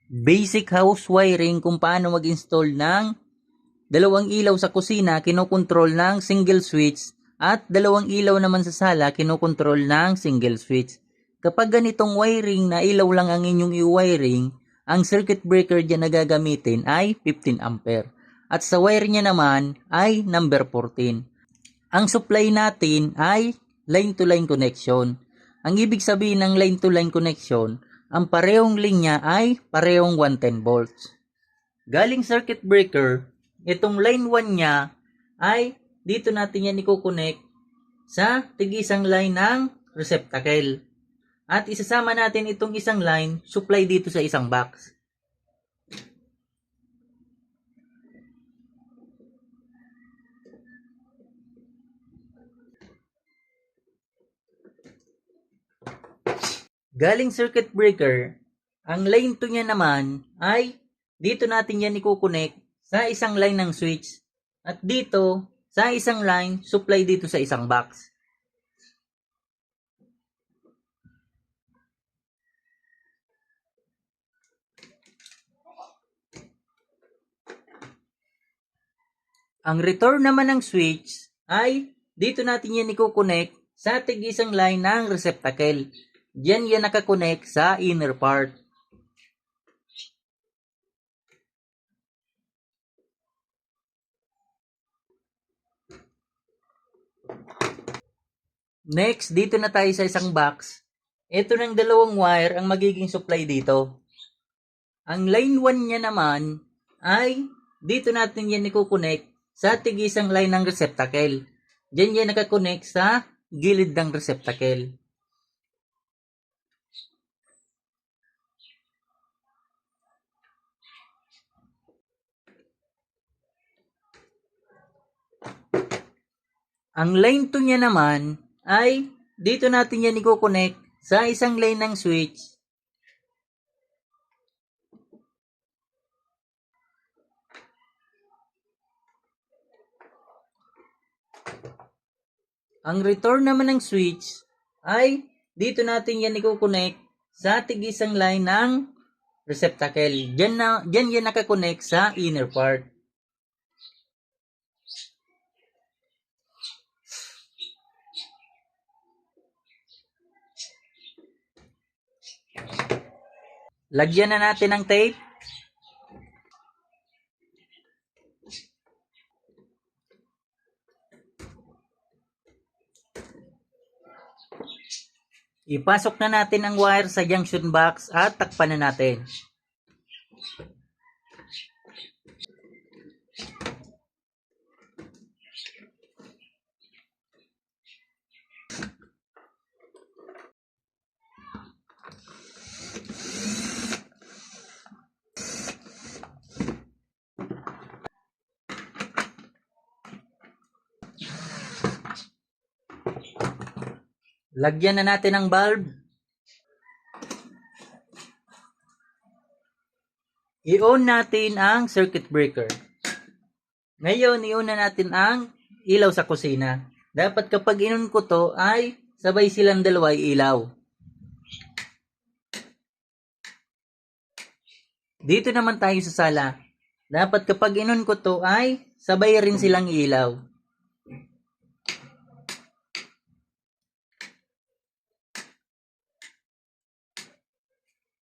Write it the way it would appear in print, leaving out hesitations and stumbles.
Basic house wiring kung paano mag-install ng dalawang ilaw sa kusina kinokontrol ng single switch at dalawang ilaw naman sa sala kinokontrol ng single switch. Kapag ganitong wiring na ilaw lang ang inyong i-wiring, ang circuit breaker dyan na gagamitin ay 15 ampere. At sa wire niya naman ay number 14. Ang supply natin ay line-to-line connection. Ang ibig sabihin ng line-to-line connection, ang parehong linya ay parehong 110 volts. Galing circuit breaker, itong line 1 niya ay dito natin yan i-connect sa tig-isang line ng receptacle. At isasama natin itong isang line, supply dito sa isang box. Galing circuit breaker, ang line 2 niya naman ay dito natin yan i-connect sa isang line ng switch. At dito, sa isang line, supply dito sa isang box. Ang return naman ng switch ay dito natin yan i-connect sa tig-isang line ng receptacle. Diyan yan nakakonect sa inner part. Next, dito na tayo sa isang box. Ito ng dalawang wire ang magiging supply dito. Ang line 1 niya naman ay dito natin yan i-connect sa tig-isang line ng receptacle. Diyan yan nakakonect sa gilid ng receptacle. Ang line 2 niya naman ay dito natin yan i-connect sa isang line ng switch. Ang return naman ng switch ay dito natin yan i-connect sa tig-isang line ng receptacle. Diyan yan nakakonect sa inner part. Lagyan na natin ng tape. Ipasok na natin ang wire sa junction box at takpan na natin. Lagyan na natin ng bulb. I-on natin ang circuit breaker. Ngayon, i-on na natin ang ilaw sa kusina. Dapat kapag in-on ko to ay sabay silang dalawa ilaw. Dito naman tayo sa sala. Dapat kapag in-on ko to ay sabay rin silang ilaw.